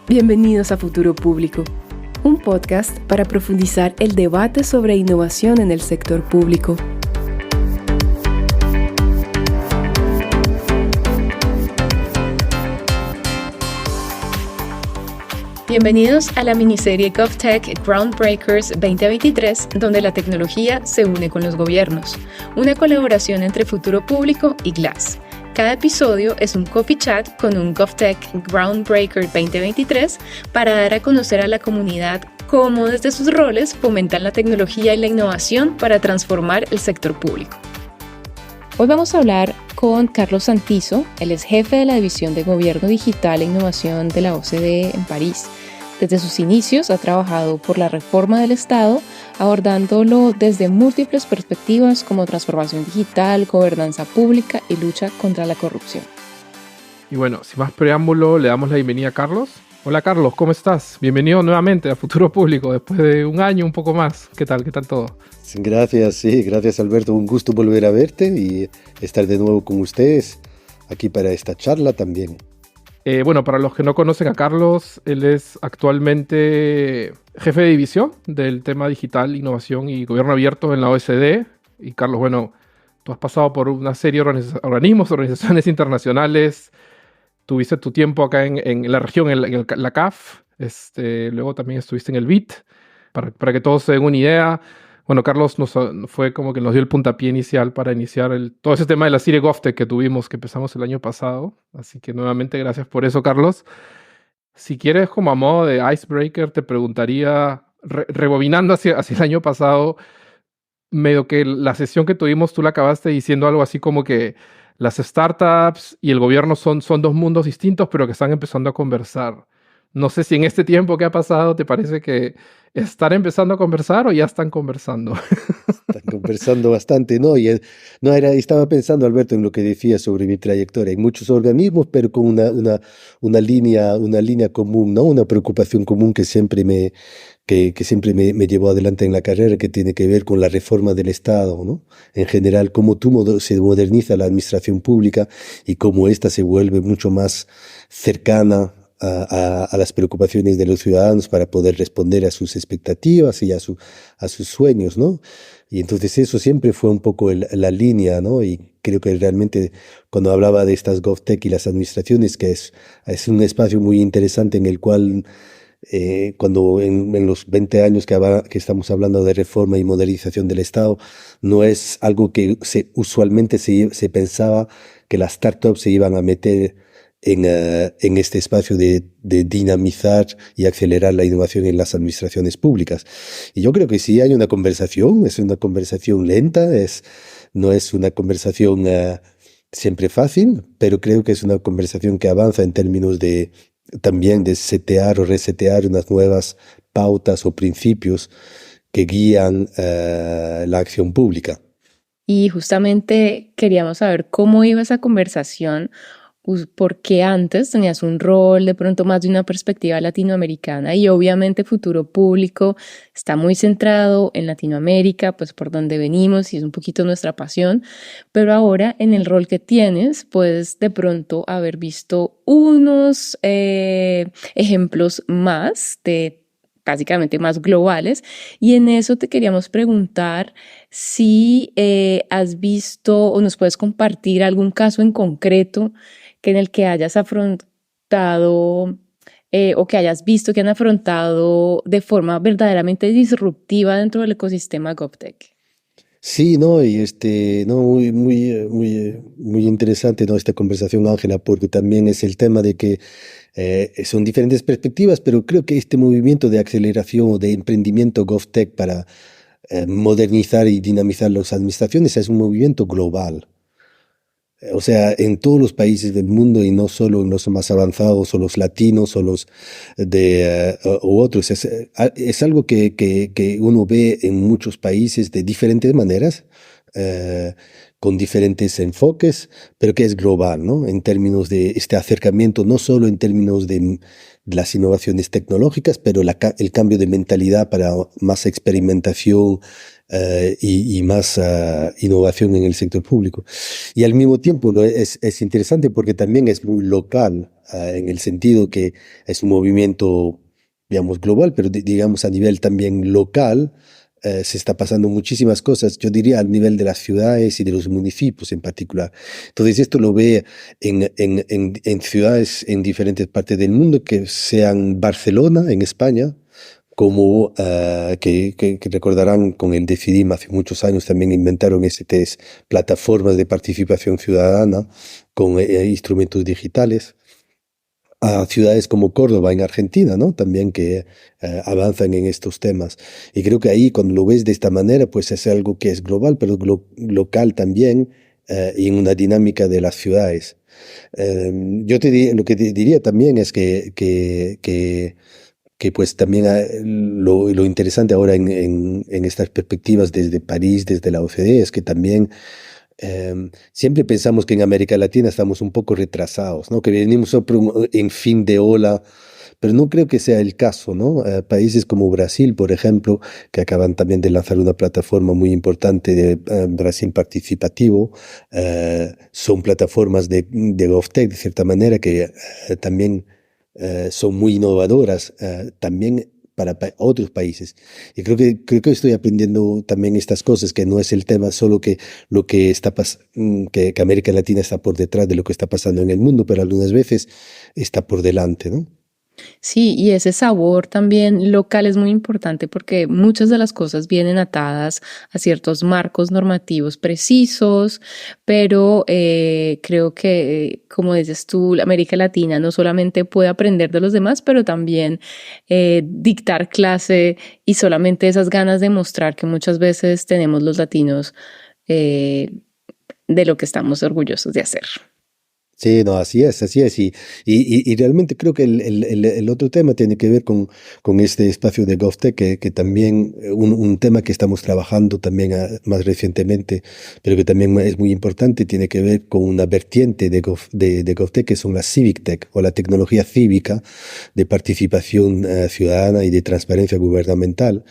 Bienvenidos a Futuro Público, un podcast para profundizar el debate sobre innovación en el sector público. Bienvenidos a la miniserie GovTech Groundbreakers 2023, donde la tecnología se une con los gobiernos, una colaboración entre Futuro Público y Glass. Cada episodio es un coffee chat con un GovTech Groundbreaker 2023 para dar a conocer a la comunidad cómo desde sus roles fomentan la tecnología y la innovación para transformar el sector público. Hoy vamos a hablar con Carlos Santiso, él es jefe de la División de Gobierno Digital e Innovación de la OCDE en París. Desde sus inicios ha trabajado por la reforma del Estado, abordándolo desde múltiples perspectivas como transformación digital, gobernanza pública y lucha contra la corrupción. Y bueno, sin más preámbulo, le damos la bienvenida a Carlos. Hola Carlos, ¿cómo estás? Bienvenido nuevamente a Futuro Público, después de un año, un poco más. ¿Qué tal todo? Gracias, sí, gracias Alberto. Un gusto volver a verte y estar de nuevo con ustedes aquí para esta charla también. Bueno, para los que no conocen a Carlos, él es actualmente jefe de división del tema digital, innovación y gobierno abierto en la OSD. Y Carlos, bueno, tú has pasado por una serie de organizaciones internacionales. Tuviste tu tiempo acá en la región, en la CAF. Luego también estuviste en el BIT, para que todos se den una idea. Bueno, Carlos fue como que nos dio el puntapié inicial para iniciar todo ese tema de la serie GovTech que tuvimos, que empezamos el año pasado. Así que nuevamente gracias por eso, Carlos. Si quieres, como a modo de icebreaker, te preguntaría, rebobinando hacia el año pasado, medio que la sesión que tuvimos, tú la acabaste diciendo algo así como que las startups y el gobierno son dos mundos distintos, pero que están empezando a conversar. No sé si en este tiempo que ha pasado te parece que están empezando a conversar o ya están conversando. Están conversando bastante, ¿no? Estaba pensando, Alberto, en lo que decías sobre mi trayectoria. Hay muchos organismos, pero con una línea común, ¿no? Una preocupación común que siempre me llevó adelante en la carrera, que tiene que ver con la reforma del Estado, ¿no? En general, cómo se moderniza la administración pública y cómo ésta se vuelve mucho más cercana a las preocupaciones de los ciudadanos para poder responder a sus expectativas y a sus sueños, ¿no? Y entonces eso siempre fue un poco la línea, ¿no? Y creo que realmente cuando hablaba de estas GovTech y las administraciones, que es un espacio muy interesante en el cual cuando en los 20 años que estamos hablando de reforma y modernización del Estado, no es algo que usualmente se pensaba que las startups se iban a meter en este espacio de dinamizar y acelerar la innovación en las administraciones públicas. Y yo creo que sí hay una conversación, es una conversación lenta, no es una conversación siempre fácil, pero creo que es una conversación que avanza en términos también de setear o resetear unas nuevas pautas o principios que guían la acción pública. Y justamente queríamos saber cómo iba esa conversación, porque antes tenías un rol de pronto más de una perspectiva latinoamericana y obviamente Futuro Público está muy centrado en Latinoamérica, pues por donde venimos y es un poquito nuestra pasión, pero ahora en el rol que tienes puedes de pronto haber visto unos ejemplos más básicamente más globales, y en eso te queríamos preguntar si has visto o nos puedes compartir algún caso en concreto en el que hayas afrontado o que hayas visto que han afrontado de forma verdaderamente disruptiva dentro del ecosistema GovTech. Sí, no, y no, muy interesante, ¿no? Esta conversación, Ángela, porque también es el tema de que son diferentes perspectivas, pero creo que este movimiento de aceleración o de emprendimiento GovTech para modernizar y dinamizar las administraciones es un movimiento global. O sea, en todos los países del mundo y no solo en los más avanzados o los latinos o los u otros. Es algo que uno ve en muchos países de diferentes maneras, con diferentes enfoques, pero que es global, ¿no? En términos de este acercamiento, no solo en términos de las innovaciones tecnológicas, pero el cambio de mentalidad para más experimentación y más innovación en el sector público. Y al mismo tiempo es interesante porque también es muy local, en el sentido que es un movimiento, digamos, global, pero digamos a nivel también local. Se está pasando muchísimas cosas, yo diría al nivel de las ciudades y de los municipios en particular. Entonces esto lo ve en ciudades en diferentes partes del mundo, que sean Barcelona, en España, como que recordarán con el Decidim hace muchos años también inventaron estas plataformas de participación ciudadana con instrumentos digitales, a ciudades como Córdoba en Argentina, ¿no? También que avanzan en estos temas. Y creo que ahí cuando lo ves de esta manera, pues es algo que es global, pero local también, y en una dinámica de las ciudades. Lo que te diría también es que pues también lo interesante ahora en estas perspectivas desde París, desde la OCDE, es que también siempre pensamos que en América Latina estamos un poco retrasados, ¿no? Que venimos en fin de ola, pero no creo que sea el caso, ¿no? Países como Brasil, por ejemplo, que acaban también de lanzar una plataforma muy importante de Brasil Participativo, son plataformas de GovTech, de cierta manera, que también son muy innovadoras, también para otros países. Y creo que estoy aprendiendo también estas cosas, que no es el tema solo que lo que está que América Latina está por detrás de lo que está pasando en el mundo, pero algunas veces está por delante, ¿no? Sí, y ese sabor también local es muy importante porque muchas de las cosas vienen atadas a ciertos marcos normativos precisos, pero creo que, como dices tú, América Latina no solamente puede aprender de los demás, pero también dictar clase y solamente esas ganas de mostrar que muchas veces tenemos los latinos eh, de lo que estamos orgullosos de hacer. Sí, no, así es, así es. Y realmente creo que el otro tema tiene que ver con este espacio de GovTech, que también un tema que estamos trabajando también más recientemente, pero que también es muy importante, tiene que ver con una vertiente de GovTech, que son las Civic Tech, o la tecnología cívica de participación ciudadana y de transparencia gubernamental,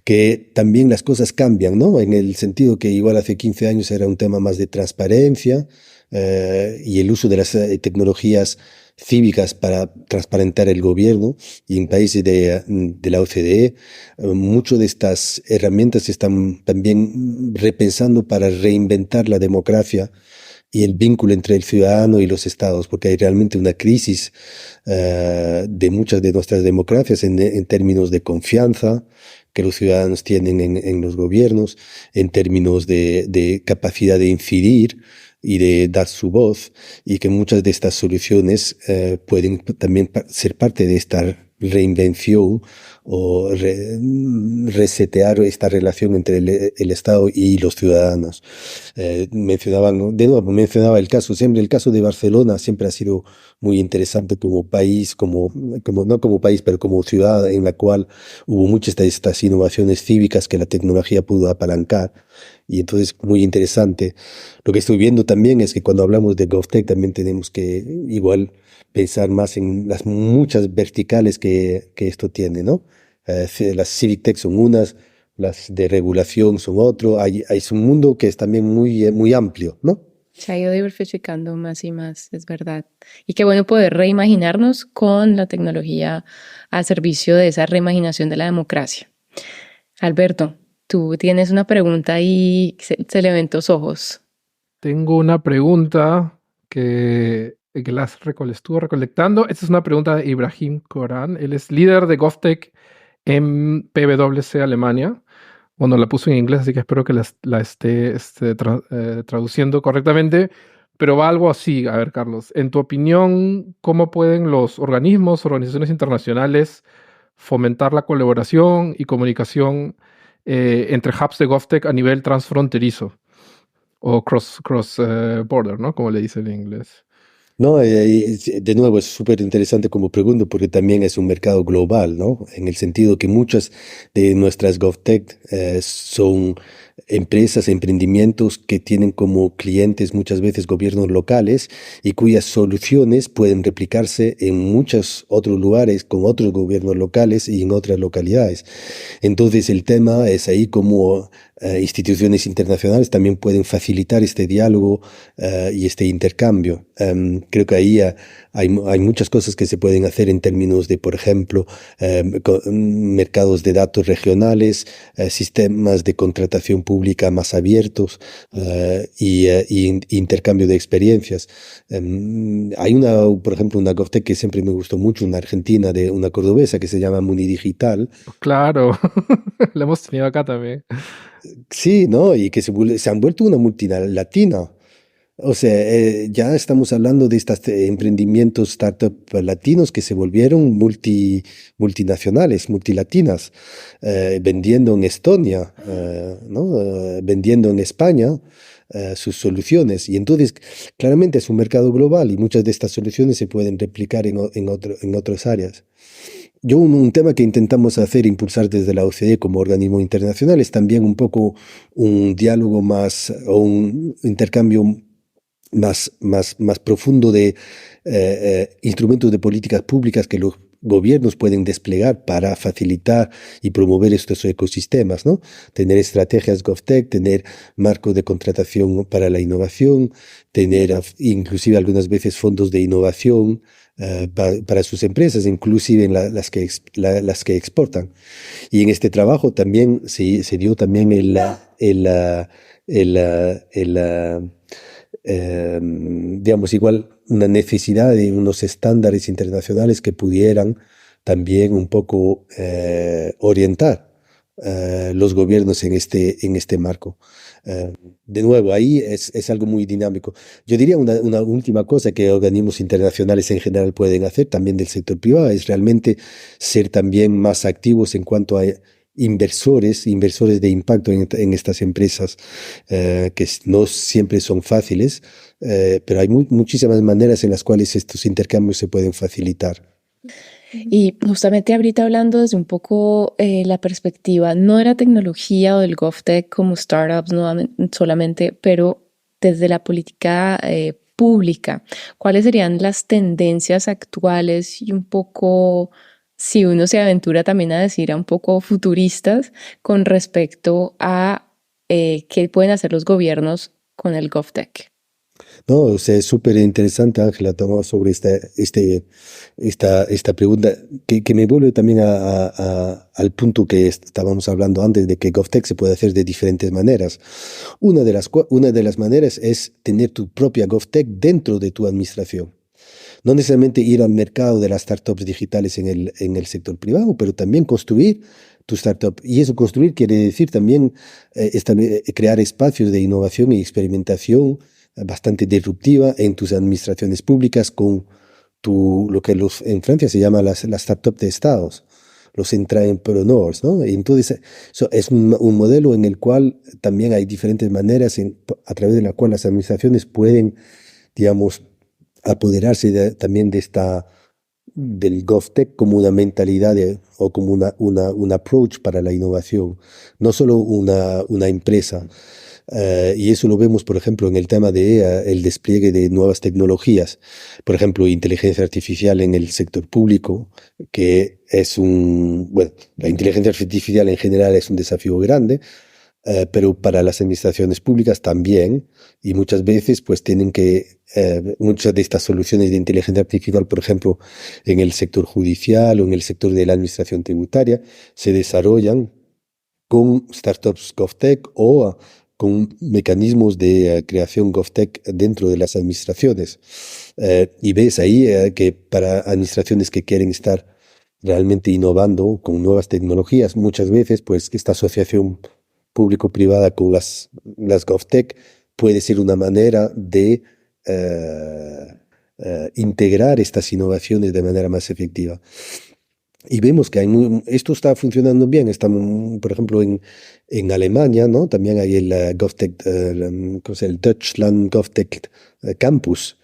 que también las cosas cambian, ¿no? En el sentido que igual hace 15 años era un tema más de transparencia, y el uso de las tecnologías cívicas para transparentar el gobierno, y en países de la OCDE, muchas de estas herramientas se están también repensando para reinventar la democracia y el vínculo entre el ciudadano y los estados, porque hay realmente una crisis de muchas de nuestras democracias en términos de confianza que los ciudadanos tienen en los gobiernos, en términos de capacidad de incidir y de dar su voz, y que muchas de estas soluciones pueden también ser parte de esta reinvención o resetear esta relación entre el Estado y los ciudadanos. Mencionaba siempre el caso de Barcelona, siempre ha sido muy interesante como país, no como país, pero como ciudad en la cual hubo muchas de estas innovaciones cívicas que la tecnología pudo apalancar. Y entonces, muy interesante. Lo que estoy viendo también es que cuando hablamos de GovTech también tenemos que igual pensar más en las muchas verticales que esto tiene, ¿no? Las Civic Tech son unas, las de regulación son otro. Es un mundo que es también muy amplio, ¿no? Se ha ido diversificando más y más, es verdad. Y qué bueno poder reimaginarnos con la tecnología al servicio de esa reimaginación de la democracia. Alberto, tú tienes una pregunta y se le ven tus ojos. Tengo una pregunta que estuvo recolectando. Esta es una pregunta de Ibrahim Koran. Él es líder de GovTech en PwC Alemania. Bueno, la puso en inglés, así que espero que la esté traduciendo correctamente. Pero va algo así. A ver, Carlos, en tu opinión, ¿cómo pueden los organizaciones internacionales fomentar la colaboración y comunicación entre hubs de GovTech a nivel transfronterizo? O cross border, ¿no? Como le dice en inglés. No, de nuevo es súper interesante como pregunta porque también es un mercado global, ¿no? En el sentido que muchas de nuestras GovTech son empresas, emprendimientos que tienen como clientes muchas veces gobiernos locales y cuyas soluciones pueden replicarse en muchos otros lugares con otros gobiernos locales y en otras localidades. Entonces el tema es ahí como instituciones internacionales también pueden facilitar este diálogo y este intercambio. Creo que ahí hay muchas cosas que se pueden hacer en términos de, por ejemplo, mercados de datos regionales, sistemas de contratación pública más abiertos y intercambio de experiencias. Hay por ejemplo, una GovTech que siempre me gustó mucho, una argentina, de una cordobesa que se llama Munidigital. Claro, la hemos tenido acá también. Sí, ¿no? Y que se han vuelto una multinacional. O sea, ya estamos hablando de estos emprendimientos startup latinos que se volvieron multinacionales, multilatinas, vendiendo en Estonia, ¿no? Vendiendo en España sus soluciones. Y entonces, claramente es un mercado global y muchas de estas soluciones se pueden replicar en otras áreas. Un tema que intentamos hacer, impulsar desde la OCDE como organismo internacional, es también un poco un diálogo más o un intercambio más profundo de instrumentos de políticas públicas que los gobiernos pueden desplegar para facilitar y promover estos ecosistemas, ¿no? Tener estrategias GovTech, tener marcos de contratación para la innovación, tener inclusive algunas veces fondos de innovación para sus empresas, inclusive en las que exportan. Y en este trabajo también se dio también digamos, igual una necesidad de unos estándares internacionales que pudieran también un poco orientar los gobiernos en este marco. De nuevo, ahí es algo muy dinámico. Yo diría una última cosa que organismos internacionales en general pueden hacer, también del sector privado, es realmente ser también más activos en cuanto a inversores de impacto en estas empresas, que no siempre son fáciles, pero hay muchísimas maneras en las cuales estos intercambios se pueden facilitar. Y justamente ahorita hablando desde un poco la perspectiva, no de la tecnología o del GovTech como startups solamente, pero desde la política pública, ¿cuáles serían las tendencias actuales y un poco, si uno se aventura también a decir, a un poco futuristas con respecto a qué pueden hacer los gobiernos con el GovTech? No, o sea, es súper interesante, Ángela, tomar sobre esta pregunta que me vuelve también al punto que estábamos hablando antes de que GovTech se puede hacer de diferentes maneras. Una de las maneras es tener tu propia GovTech dentro de tu administración. No necesariamente ir al mercado de las startups digitales en el sector privado, pero también construir tu startup. Y eso construir quiere decir también crear espacios de innovación y experimentación bastante disruptiva en tus administraciones públicas con lo que en Francia se llama las startups de estados, los intrapreneurs, ¿no? Y entonces es un modelo en el cual también hay diferentes maneras a través de la cual las administraciones pueden, digamos, apoderarse también del GovTech como una mentalidad o como un approach para la innovación, no solo una empresa. Y eso lo vemos, por ejemplo, en el tema de el despliegue de nuevas tecnologías. Por ejemplo, inteligencia artificial en el sector público, que bueno, la inteligencia artificial en general es un desafío grande, pero para las administraciones públicas también, y muchas veces pues tienen que, muchas de estas soluciones de inteligencia artificial, por ejemplo, en el sector judicial o en el sector de la administración tributaria, se desarrollan con startups GovTech o con mecanismos de creación GovTech dentro de las administraciones. Y ves ahí que para administraciones que quieren estar realmente innovando con nuevas tecnologías, muchas veces pues esta asociación público-privada con las GovTech puede ser una manera de integrar estas innovaciones de manera más efectiva. Y vemos que esto está funcionando bien. Estamos, por ejemplo, en Alemania, ¿no? También hay el GovTech, el Deutschland GovTech Campus,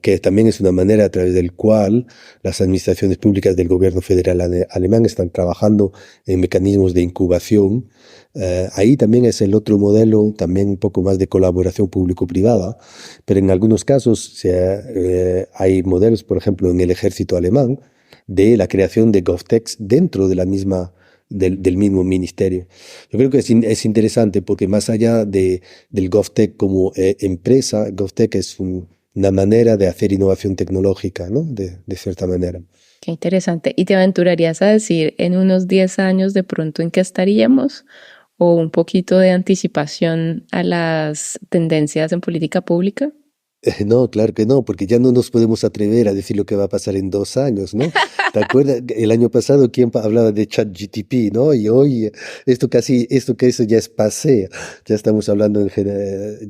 que también es una manera a través del cual las administraciones públicas del gobierno federal alemán están trabajando en mecanismos de incubación. Ahí también es el otro modelo, también un poco más de colaboración público-privada, pero en algunos casos hay modelos, por ejemplo, en el ejército alemán, de la creación de GovTechs dentro de la misma del mismo ministerio. Yo creo que es interesante porque más allá del GovTech como empresa, GovTech es una manera de hacer innovación tecnológica, ¿no? De cierta manera. Qué interesante. ¿Y te aventurarías a decir en unos 10 años de pronto en qué estaríamos? ¿O un poquito de anticipación a las tendencias en política pública? No, claro que no, porque ya no nos podemos atrever a decir lo que va a pasar en 2 años, ¿no? ¿Te acuerdas? El año pasado, ¿quién hablaba de ChatGPT, ¿no? Y hoy, eso ya es pasé. Ya estamos hablando en general.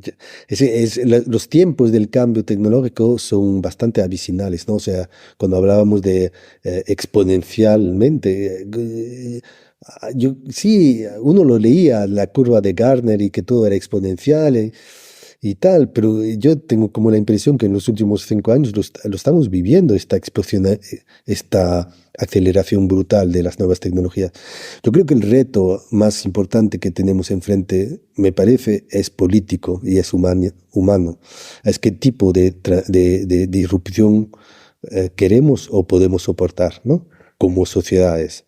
Los tiempos del cambio tecnológico son bastante avicinales, ¿no? O sea, cuando hablábamos de exponencialmente, sí, uno lo leía, la curva de Gartner y que todo era exponencial. Y tal, pero yo tengo como la impresión que en los últimos 5 años lo estamos viviendo, esta explosión, esta aceleración brutal de las nuevas tecnologías. Yo creo que el reto más importante que tenemos enfrente, me parece, es político y es humano. Es qué tipo de disrupción queremos o podemos soportar, ¿no? Como sociedades.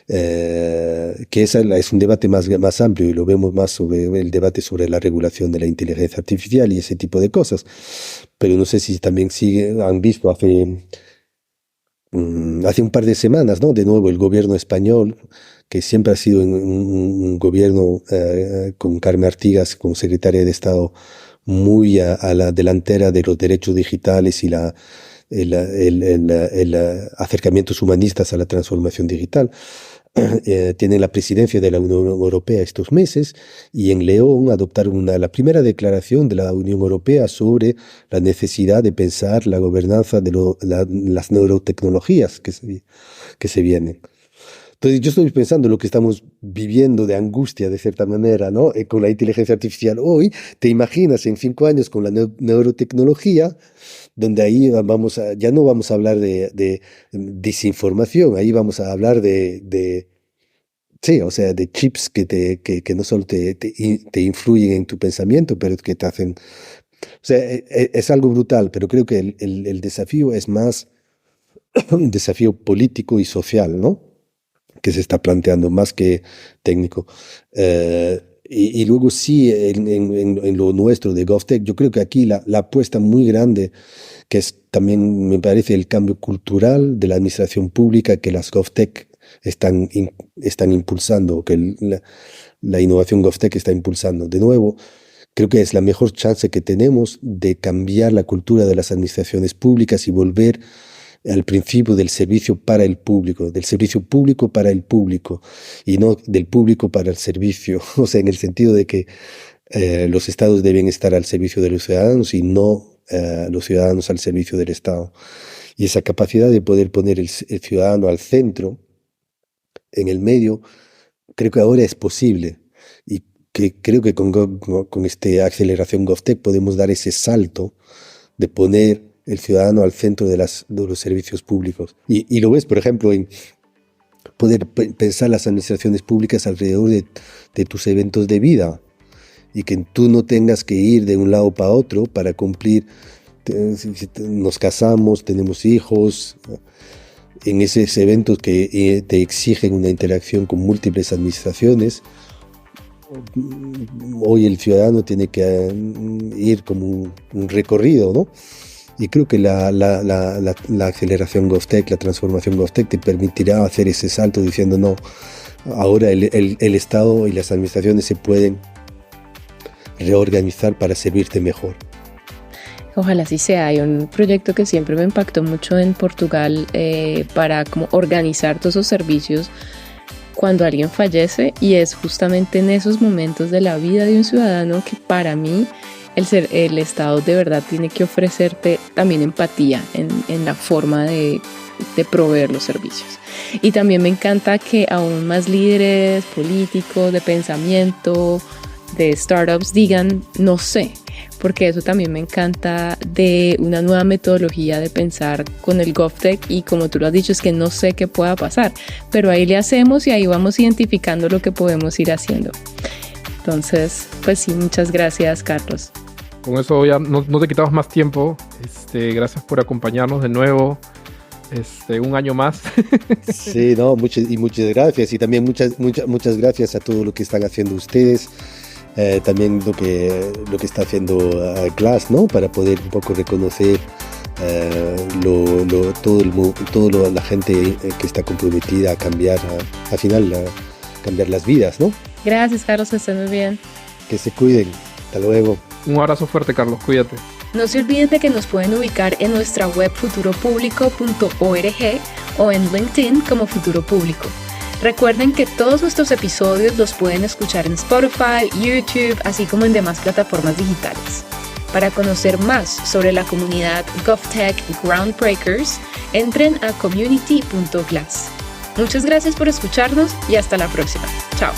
Que es un debate más amplio y lo vemos más sobre el debate sobre la regulación de la inteligencia artificial y ese tipo de cosas. Pero no sé si también han visto hace un par de semanas, ¿no? De nuevo el gobierno español, que siempre ha sido un gobierno con Carmen Artigas como secretaria de Estado muy a la delantera de los derechos digitales y el acercamientos humanistas a la transformación digital. Tiene la presidencia de la Unión Europea estos meses y en León adoptaron la primera declaración de la Unión Europea sobre la necesidad de pensar la gobernanza de las neurotecnologías que se vienen. Entonces yo estoy pensando lo que estamos viviendo de angustia de cierta manera, ¿no? Con la inteligencia artificial hoy, te imaginas en 5 años con la neurotecnología, donde ahí ya no vamos a hablar de desinformación, ahí vamos a hablar sí, o sea, de chips que no solo te influyen en tu pensamiento, pero que te hacen. O sea, es algo brutal, pero creo que el desafío es más un desafío político y social, ¿no? Que se está planteando más que técnico. Y luego sí, en lo nuestro de GovTech, yo creo que aquí la apuesta muy grande, que es también, me parece, el cambio cultural de la administración pública que las GovTech están impulsando, que la innovación GovTech está impulsando. De nuevo, creo que es la mejor chance que tenemos de cambiar la cultura de las administraciones públicas y volver al principio del servicio para el público, del servicio público para el público y no del público para el servicio. O sea, en el sentido de que los estados deben estar al servicio de los ciudadanos y no los ciudadanos al servicio del Estado. Y esa capacidad de poder poner el ciudadano al centro, en el medio, creo que ahora es posible. Y que creo que con esta aceleración GovTech podemos dar ese salto de poner el ciudadano al centro de los servicios públicos. Y lo ves, por ejemplo, en poder pensar las administraciones públicas alrededor de tus eventos de vida y que tú no tengas que ir de un lado para otro para cumplir. Nos casamos, tenemos hijos, en esos eventos que te exigen una interacción con múltiples administraciones. Hoy el ciudadano tiene que ir como un recorrido, ¿no? Y creo que la aceleración GovTech, la transformación GovTech te permitirá hacer ese salto diciendo no, ahora el Estado y las administraciones se pueden reorganizar para servirte mejor. Ojalá así sea. Hay un proyecto que siempre me impactó mucho en Portugal para como organizar todos esos servicios cuando alguien fallece, y es justamente en esos momentos de la vida de un ciudadano que para mí el Estado de verdad tiene que ofrecerte también empatía en la forma de proveer los servicios. Y también me encanta que aún más líderes políticos, de pensamiento, de startups digan, no sé, porque eso también me encanta de una nueva metodología de pensar con el GovTech, y como tú lo has dicho, es que no sé qué pueda pasar, pero ahí le hacemos y ahí vamos identificando lo que podemos ir haciendo. Entonces, pues sí, muchas gracias, Carlos. Con eso ya no te quitamos más tiempo. Gracias por acompañarnos de nuevo. Un año más. Sí, no, muchas gracias, y también muchas gracias a todo lo que están haciendo ustedes, también lo que está haciendo Glass, ¿no? Para poder un poco reconocer toda la gente que está comprometida a cambiar, al final, cambiar las vidas, ¿no? Gracias, Carlos, que estén muy bien. Que se cuiden. Hasta luego. Un abrazo fuerte, Carlos. Cuídate. No se olviden de que nos pueden ubicar en nuestra web futuropublico.org o en LinkedIn como Futuro Público. Recuerden que todos nuestros episodios los pueden escuchar en Spotify, YouTube, así como en demás plataformas digitales. Para conocer más sobre la comunidad GovTech Groundbreakers, entren a community.glass. Muchas gracias por escucharnos y hasta la próxima. Chao.